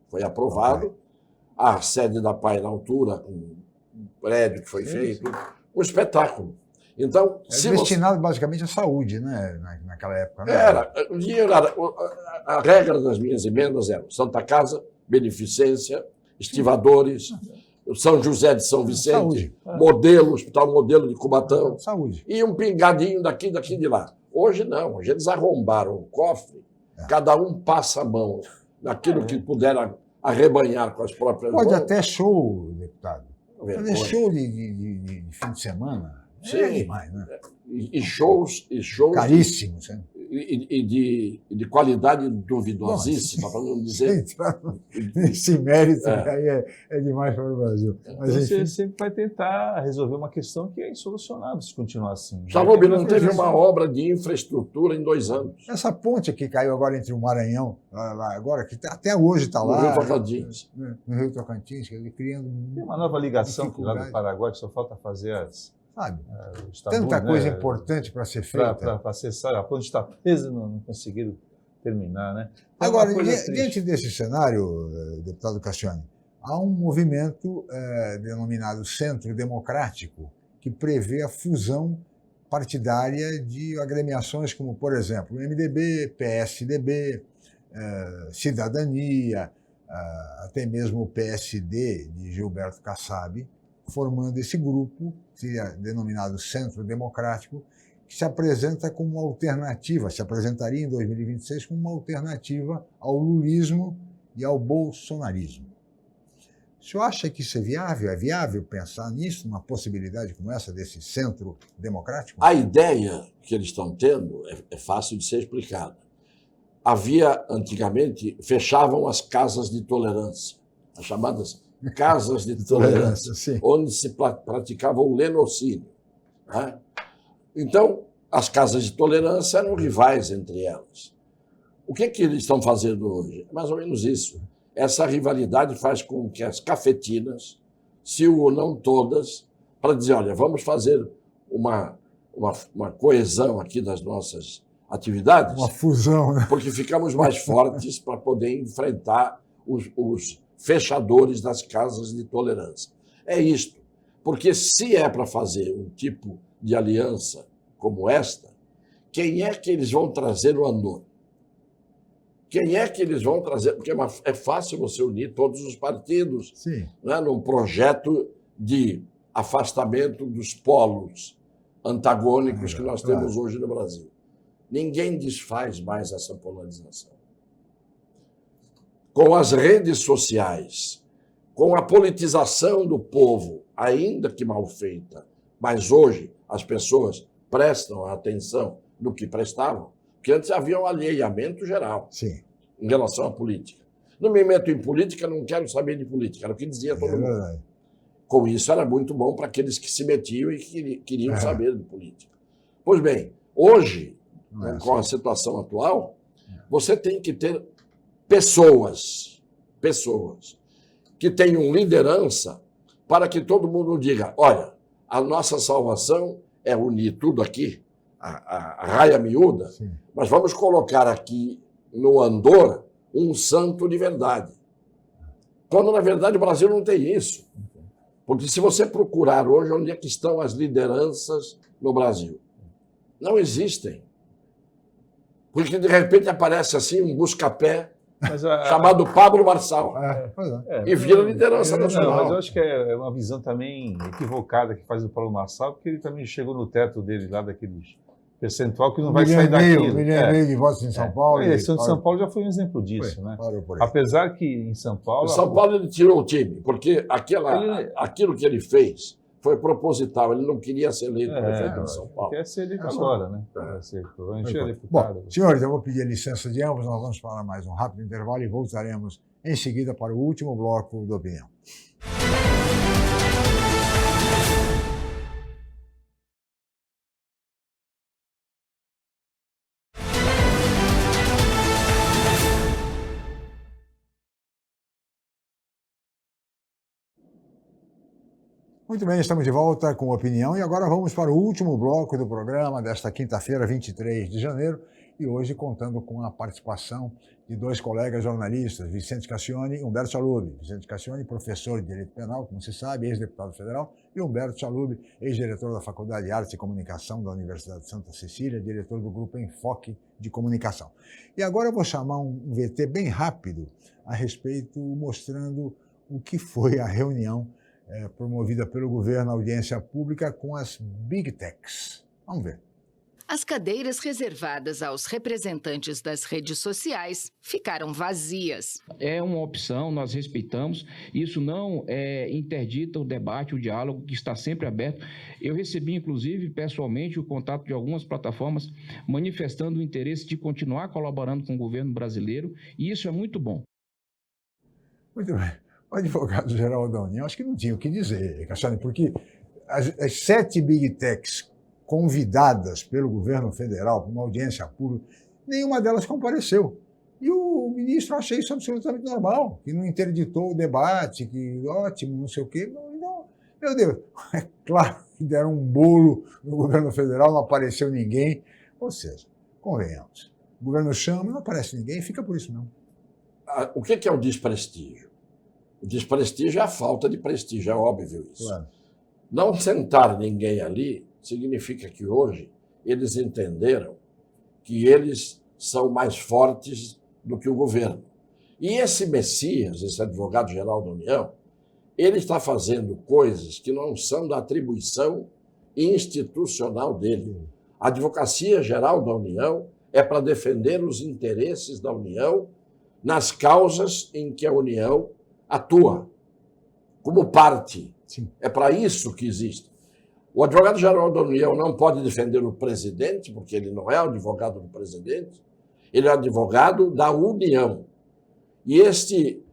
Foi aprovado a sede da PAI na altura, com um prédio que foi feito, um espetáculo. Então, destinado basicamente à saúde, né? Naquela época. Né? O dinheiro era. A regra das minhas emendas era Santa Casa, Beneficência, Estivadores, São José de São Vicente, Hospital Modelo de Cubatão. Saúde. E um pingadinho daqui e de lá. Hoje não, hoje eles arrombaram o cofre, cada um passa a mão naquilo que puder arrebanhar com as próprias mãos. Pode até show, deputado. Fazer show de fim de semana. Sim, é demais, né? E shows caríssimos, né? E de qualidade duvidosíssima, para não dizer. Esse mérito aí é demais para o Brasil. Mas, você sempre vai tentar resolver uma questão que é insolucionável se continuar assim. Salomão não teve uma obra de infraestrutura em 2 anos. Essa ponte que caiu agora entre o Maranhão, lá agora, que até hoje está lá. No Rio Tocantins. No Rio Tocantins, criando. Tem uma nova ligação que lá do Paraguai, que só falta fazer as. Sabe? Tabu, tanta coisa importante para ser feita. Para acessar, a ponte está presa, não conseguiram terminar, né? Agora, diante desse cenário, deputado Cassiani, há um movimento denominado Centro Democrático que prevê a fusão partidária de agremiações como, por exemplo, o MDB, PSDB, Cidadania, até mesmo o PSD de Gilberto Kassab, formando esse grupo, seria denominado Centro Democrático, que se apresenta como uma alternativa, se apresentaria em 2026 como uma alternativa ao lulismo e ao bolsonarismo. O senhor acha que isso é viável? É viável pensar nisso, numa possibilidade como essa desse Centro Democrático? A ideia que eles estão tendo é fácil de ser explicada. Havia, antigamente, fechavam as casas de tolerância, as chamadas casas de tolerância, onde se praticava o lenocínio. Né? Então, as casas de tolerância eram rivais entre elas. O que eles estão fazendo hoje? É mais ou menos isso. Essa rivalidade faz com que as cafetinas se unam todas para dizer, olha, vamos fazer uma coesão aqui das nossas atividades. Uma fusão, né? Porque ficamos mais fortes para poder enfrentar os fechadores das casas de tolerância. É isto. Porque se é para fazer um tipo de aliança como esta, quem é que eles vão trazer o Andor? Quem é que eles vão trazer? Porque é fácil você unir todos os partidos, né, num projeto de afastamento dos polos antagônicos que nós temos hoje no Brasil. Ninguém desfaz mais essa polarização. Com as redes sociais, com a politização do povo, ainda que mal feita, mas hoje as pessoas prestam atenção no que prestavam, porque antes havia um alheamento geral em relação à política. Não me meto em política, não quero saber de política, era o que dizia todo mundo. Com isso era muito bom para aqueles que se metiam e que queriam saber de política. Pois bem, hoje, com a situação atual, você tem que ter pessoas que tenham liderança para que todo mundo diga, olha, a nossa salvação é unir tudo aqui, a raia miúda, Sim. mas vamos colocar aqui no Andor um santo de verdade. Quando, na verdade, o Brasil não tem isso. Porque se você procurar hoje onde é que estão as lideranças no Brasil, não existem. Porque, de repente, aparece assim um busca-pé chamado Pablo Marçal e vira liderança nacional. Mas eu acho que é uma visão também equivocada que faz do Paulo Marçal, porque ele também chegou no teto dele lá daqueles percentual que não vai sair daquilo. 1,5 milhão de votos em São Paulo. A eleição de São Paulo já foi um exemplo disso, né? Apesar que em São Paulo... Em São Paulo ele tirou o time, porque aquilo que ele fez foi proposital. Ele não queria ser eleito prefeito de São Paulo. Quer ser eleito agora, né? Bom, senhores, eu vou pedir a licença de ambos, nós vamos para mais um rápido intervalo e voltaremos em seguida para o último bloco da opinião. Muito bem, estamos de volta com a opinião e agora vamos para o último bloco do programa desta quinta-feira, 23 de janeiro, e hoje contando com a participação de dois colegas jornalistas, Vicente Cassione e Humberto Chalub. Vicente Cassione, professor de Direito Penal, como se sabe, ex-deputado federal, e Humberto Chalub, ex-diretor da Faculdade de Artes e Comunicação da Universidade de Santa Cecília, diretor do Grupo Enfoque de Comunicação. E agora eu vou chamar um VT bem rápido a respeito, mostrando o que foi a reunião promovida pelo governo, audiência pública com as Big Techs. Vamos ver. As cadeiras reservadas aos representantes das redes sociais ficaram vazias. É uma opção, nós respeitamos. Isso não interdita o debate, o diálogo, que está sempre aberto. Eu recebi, inclusive, pessoalmente, o contato de algumas plataformas manifestando o interesse de continuar colaborando com o governo brasileiro, e isso é muito bom. Muito bem. O advogado-geral da União, acho que não tinha o que dizer, Cassiane, porque as 7 Big Techs convidadas pelo governo federal para uma audiência pública, nenhuma delas compareceu. E o ministro achou isso absolutamente normal, que não interditou o debate, que ótimo, não sei o quê. Não, meu Deus, é claro que deram um bolo no governo federal, não apareceu ninguém. Ou seja, convenhamos, o governo chama, não aparece ninguém, fica por isso mesmo. O que é o desprestígio? O desprestígio é a falta de prestígio, é óbvio isso. Claro. Não sentar ninguém ali significa que hoje eles entenderam que eles são mais fortes do que o governo. E esse Messias, esse advogado-geral da União, ele está fazendo coisas que não são da atribuição institucional dele. A Advocacia Geral da União é para defender os interesses da União nas causas em que a União atua como parte. Sim. É para isso que existe. O advogado-geral da União não pode defender o presidente, porque ele não é o advogado do presidente, ele é advogado da União. E este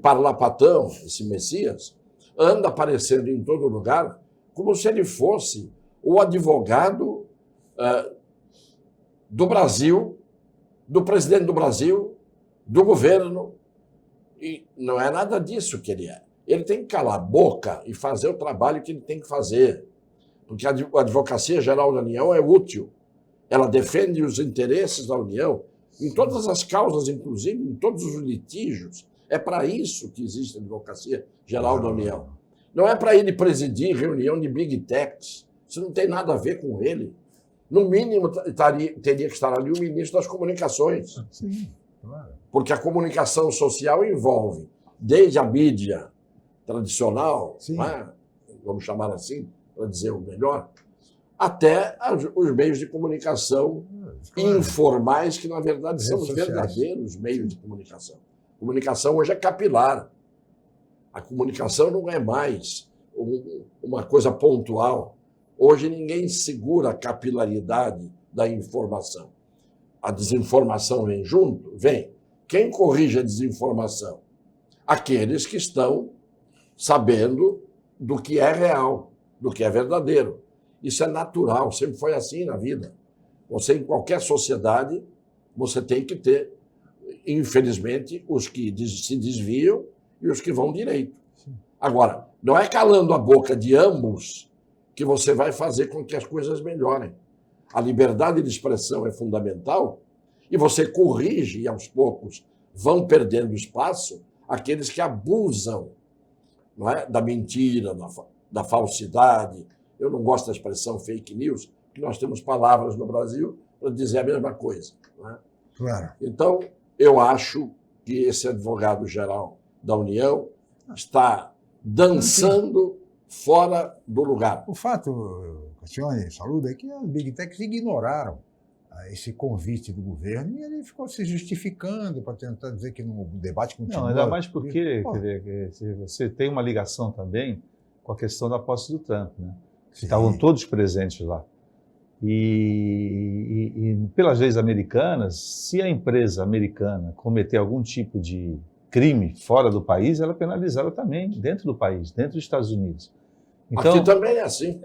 parlapatão, esse Messias, anda aparecendo em todo lugar como se ele fosse o advogado do Brasil, do presidente do Brasil, do governo. E não é nada disso que ele é. Ele tem que calar a boca e fazer o trabalho que ele tem que fazer. Porque a Advocacia Geral da União é útil. Ela defende os interesses da União em todas as causas, inclusive em todos os litígios. É para isso que existe a Advocacia Geral da União. Não é para ele presidir reunião de Big Techs. Isso não tem nada a ver com ele. No mínimo, teria que estar ali o ministro das Comunicações. Sim, claro. Porque a comunicação social envolve desde a mídia tradicional, né, vamos chamar assim, para dizer o melhor, até os meios de comunicação informais, que na verdade são os verdadeiros meios de comunicação. A comunicação hoje é capilar. A comunicação não é mais uma coisa pontual. Hoje ninguém segura a capilaridade da informação. A desinformação vem junto? Vem. Quem corrige a desinformação? Aqueles que estão sabendo do que é real, do que é verdadeiro. Isso é natural, sempre foi assim na vida. Você, em qualquer sociedade, você tem que ter, infelizmente, os que se desviam e os que vão direito. Agora, não é calando a boca de ambos que você vai fazer com que as coisas melhorem. A liberdade de expressão é fundamental e você corrige e, aos poucos, vão perdendo espaço aqueles que abusam, não é? Da mentira, da falsidade. Eu não gosto da expressão fake news, porque nós temos palavras no Brasil para dizer a mesma coisa. Não é? Claro. Então, eu acho que esse advogado-geral da União está dançando fora do lugar. O fato, Cassione, saúde, é que as Big Techs ignoraram esse convite do governo e ele ficou se justificando para tentar dizer que o debate continua. Não, ainda mais porque você tem uma ligação também com a questão da posse do Trump, né? Estavam todos presentes lá. E pelas leis americanas, se a empresa americana cometer algum tipo de crime fora do país, ela é penalizada também dentro do país, dentro dos Estados Unidos. Então, aqui também é assim.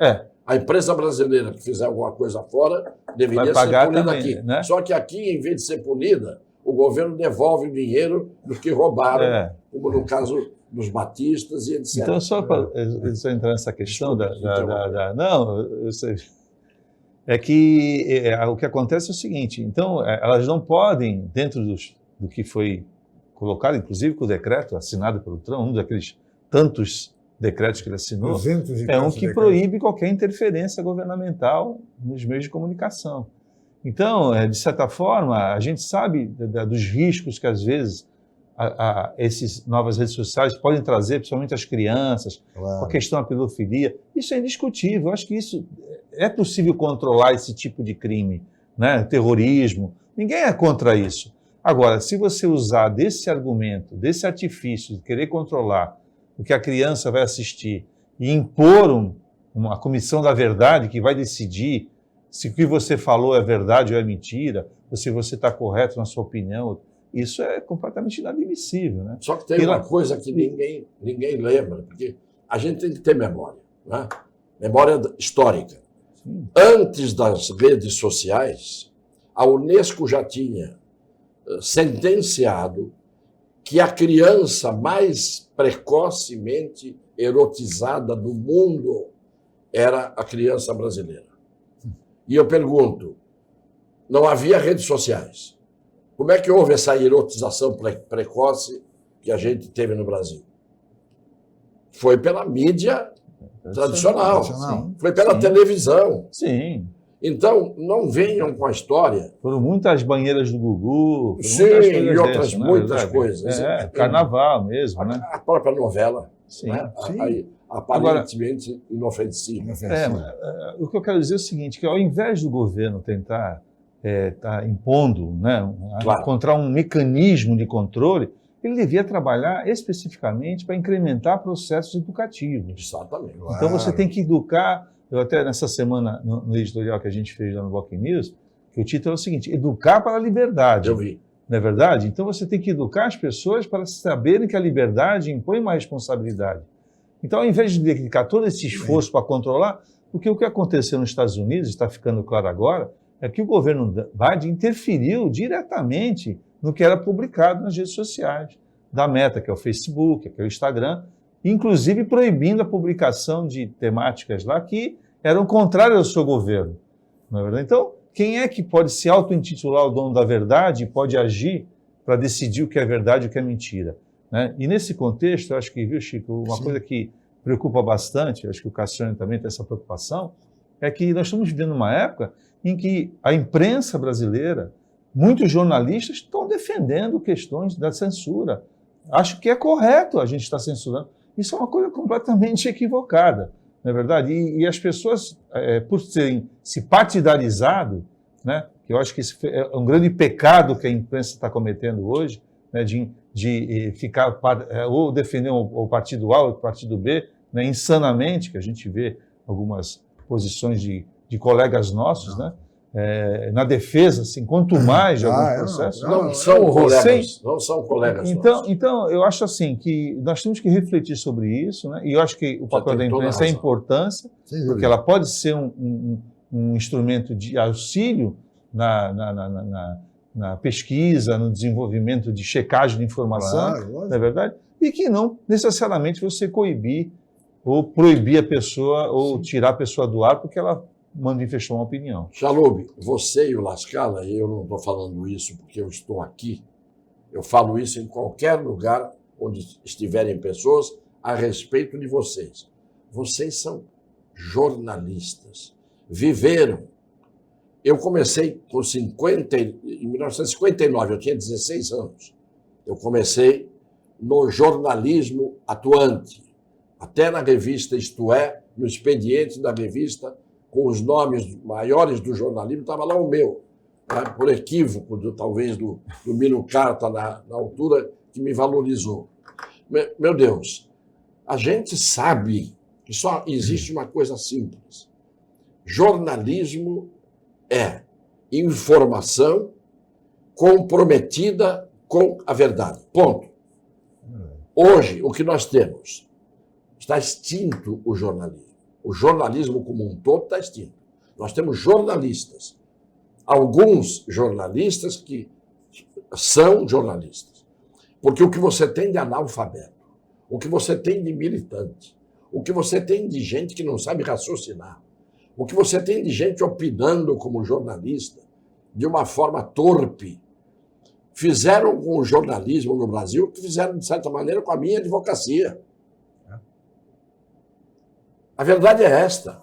A empresa brasileira que fizer alguma coisa fora deveria ser punida também, aqui. Né? Só que aqui, em vez de ser punida, o governo devolve o dinheiro dos que roubaram, como no caso dos batistas e etc. Então, só para entrar nessa questão Não, eu sei. É que o que acontece é o seguinte, então, elas não podem, dentro do que foi colocado, inclusive com o decreto assinado pelo Trump, um daqueles tantos decretos que ele assinou, é um que proíbe qualquer interferência governamental nos meios de comunicação. Então, de certa forma, a gente sabe dos riscos que, às vezes, essas novas redes sociais podem trazer, principalmente as crianças, com a questão da pedofilia. Isso é indiscutível. Eu acho que isso é possível controlar esse tipo de crime, né? Terrorismo. Ninguém é contra isso. Agora, se você usar desse argumento, desse artifício de querer controlar o que a criança vai assistir e impor uma comissão da verdade que vai decidir se o que você falou é verdade ou é mentira, ou se você está correto na sua opinião, isso é completamente inadmissível, né? Só que tem uma coisa que ninguém lembra, porque a gente tem que ter memória, né? Memória histórica. Sim. Antes das redes sociais, a Unesco já tinha sentenciado que a criança mais precocemente erotizada do mundo era a criança brasileira. E eu pergunto, não havia redes sociais. Como é que houve essa erotização precoce que a gente teve no Brasil? Foi pela mídia tradicional. Foi pela televisão. Sim. Então, não venham com a história. Foram muitas banheiras do Gugu. Sim, e outras muitas coisas. Carnaval mesmo, né? A própria novela. Sim. Né? Sim. Aí, aparentemente inofensiva. O que eu quero dizer é o seguinte, que ao invés do governo tentar impondo, né, encontrar um mecanismo de controle, ele devia trabalhar especificamente para incrementar processos educativos. Exatamente. Então você tem que educar. Eu até nessa semana, no editorial que a gente fez lá no Block News, que o título é o seguinte, educar para a liberdade. Eu vi. Não é verdade? Então você tem que educar as pessoas para saberem que a liberdade impõe uma responsabilidade. Então, ao invés de dedicar todo esse esforço para controlar, porque o que aconteceu nos Estados Unidos, está ficando claro agora, é que o governo Biden interferiu diretamente no que era publicado nas redes sociais, da Meta, que é o Facebook, que é o Instagram, inclusive proibindo a publicação de temáticas lá que eram contrárias ao seu governo. Não é verdade? Então, quem é que pode se auto-intitular o dono da verdade e pode agir para decidir o que é verdade e o que é mentira? Né? E nesse contexto, eu acho que, viu, Chico, uma coisa que preocupa bastante, eu acho que o Cassione também tem essa preocupação, é que nós estamos vivendo uma época em que a imprensa brasileira, muitos jornalistas estão defendendo questões da censura. Acho que é correto a gente estar censurando. Isso é uma coisa completamente equivocada, não é verdade? E as pessoas, por terem se partidarizado, né, que eu acho que isso é um grande pecado que a imprensa está cometendo hoje, né, de ficar ou defender o partido A ou o partido B, né, insanamente, que a gente vê algumas posições de colegas nossos, né, na defesa, assim, quanto mais de alguns processos. Não são colegas nossos. Então, eu acho assim que nós temos que refletir sobre isso, né, e eu acho que o papel da imprensa é a importância, porque ela pode ser um instrumento de auxílio na pesquisa, no desenvolvimento de checagem de informação, não é verdade? e que não necessariamente você coibir ou proibir a pessoa ou tirar a pessoa do ar porque ela manifestou uma opinião. Chalub, você e o La Scala, e eu não estou falando isso porque eu estou aqui, eu falo isso em qualquer lugar onde estiverem pessoas a respeito de vocês. Vocês são jornalistas, viveram. Eu comecei em 1959, eu tinha 16 anos. Eu comecei no jornalismo atuante, até na revista Isto É, no expediente da revista, com os nomes maiores do jornalismo, estava lá o meu, né? Por equívoco, talvez, do Mino Carta, na altura, que me valorizou. Meu Deus, a gente sabe que só existe uma coisa simples. Jornalismo é informação comprometida com a verdade. Ponto. Hoje, o que nós temos? Está extinto o jornalismo. O jornalismo como um todo está extinto. Nós temos jornalistas. Alguns jornalistas que são jornalistas. Porque o que você tem de analfabeto, o que você tem de militante, o que você tem de gente que não sabe raciocinar, o que você tem de gente opinando como jornalista de uma forma torpe, fizeram com o jornalismo no Brasil o que fizeram, de certa maneira, com a minha advocacia. A verdade é esta.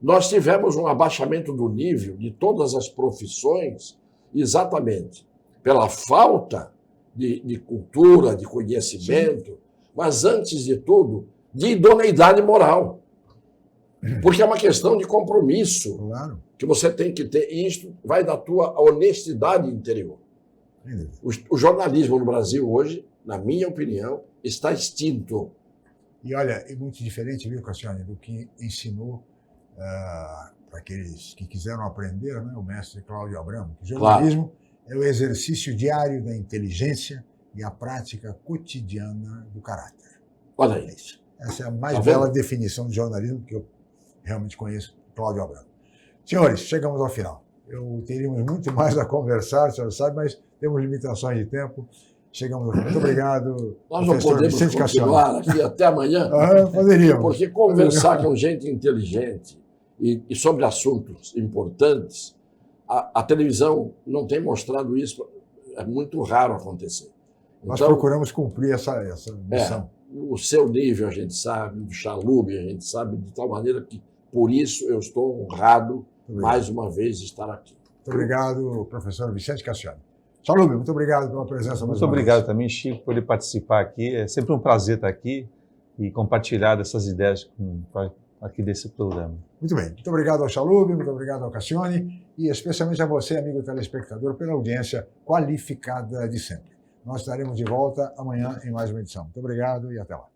Nós tivemos um abaixamento do nível de todas as profissões exatamente pela falta de cultura, de conhecimento, mas, antes de tudo, de idoneidade moral. Porque é uma questão de compromisso que você tem que ter, e isso vai da tua honestidade interior. O jornalismo no Brasil hoje, na minha opinião, está extinto. E olha, é muito diferente, viu, Cassiane, do que ensinou para aqueles que quiseram aprender, né, o mestre Cláudio Abramo. O jornalismo é o exercício diário da inteligência e a prática cotidiana do caráter. Olha isso. Essa é a mais bela definição de jornalismo que eu realmente conheço, Cláudio Abramo. Senhores, chegamos ao final. Teríamos muito mais a conversar, o senhor sabe, mas temos limitações de tempo. Chegamos ao final. Muito obrigado. Nós não podemos continuar aqui até amanhã. Poderíamos. Porque conversar com gente inteligente e sobre assuntos importantes, a televisão não tem mostrado isso. É muito raro acontecer. Nós procuramos cumprir essa missão. O seu nível a gente sabe, do Chalub a gente sabe, de tal maneira que, por isso, eu estou honrado, mais uma vez, de estar aqui. Muito obrigado, professor Vicente Cassiani. Chalub, muito obrigado pela presença. Muito obrigado também, Chico, por ele participar aqui. É sempre um prazer estar aqui e compartilhar dessas ideias aqui desse programa. Muito bem. Muito obrigado ao Chalub, muito obrigado ao Cassiani e especialmente a você, amigo telespectador, pela audiência qualificada de sempre. Nós estaremos de volta amanhã em mais uma edição. Muito obrigado e até lá.